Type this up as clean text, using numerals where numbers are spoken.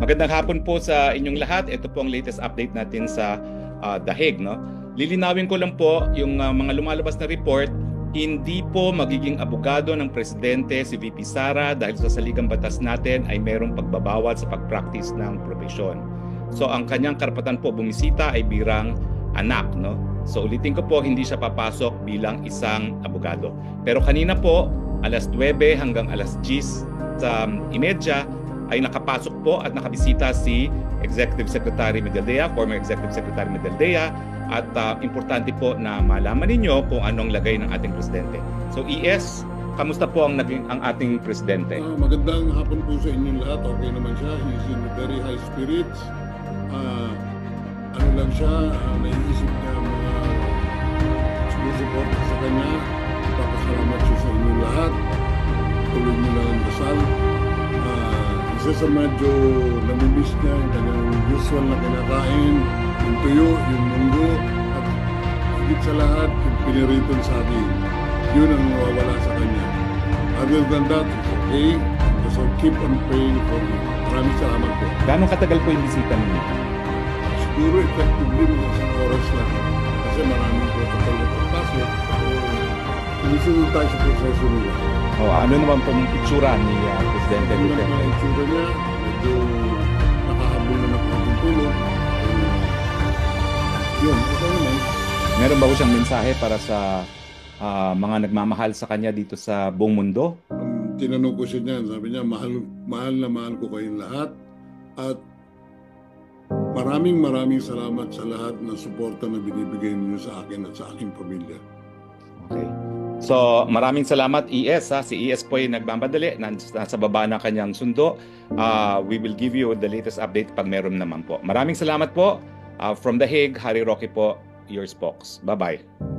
Magandang hapon po sa inyong lahat. Ito po ang latest update natin sa The Hague, no? Lilinawin ko lang po yung mga lumalabas na report, hindi po magiging abogado ng presidente si VP Sara dahil sa saligang batas natin ay mayroong pagbabawal sa pag-practice ng profesyon. So ang kanyang karapatan po bumisita ay birang anak, no? So ulitin ko po, hindi siya papasok bilang isang abogado. Pero kanina po, alas 9 hanggang alas 10 sa imedya, ay nakapasok po at nakabisita si Executive Secretary Medaldea, former Executive Secretary Medaldea, at importante po na malaman ninyo kung anong lagay ng ating presidente. So ES, kamusta po ang ating presidente? Magandang hapon po sa inyong lahat. Okay naman siya. He's in very high spirits. Ano lang siya, naiisip niya mga sumusuporta sa kanya. Papasalamat siya sa inyong lahat. Tuloy niyo lang ang dasal. Isa sa medyo namimiss niya yung kanyang usual na kinakain, yung tuyo, yung munggo, at higit sa lahat, yung piniriton sa atin. Yun ang nawawala sa kanya. Other than that, it's okay. So keep on praying for him. Maraming salamat po. Gano'ng katagal po yung bisita ninyo? Siguro effectively mga isang oras lang. Kasi maraming protocol na pagpasok. Sinisunod tayo sa proseso nila. Ano naman pong itsura ni Presidente Ano Duterte? naman ang itsura niya? Medyo nakahabol na ng konting tulog. Yun, okay naman. Meron ba ko siyang mensahe para sa mga nagmamahal sa kanya dito sa buong mundo? Tinanong ko siya niyan, sabi niya, mahal na mahal ko kayong lahat. At maraming salamat sa lahat ng suporta na binibigay niyo sa akin at sa aking pamilya. Okay. So, maraming salamat ES. Si ES po ay nagmamadali, nasa baba ng kanyang sundo. We will give you the latest update pag meron naman po. Maraming salamat po. From The Hague, Harry Roque po, your spokes. Bye-bye.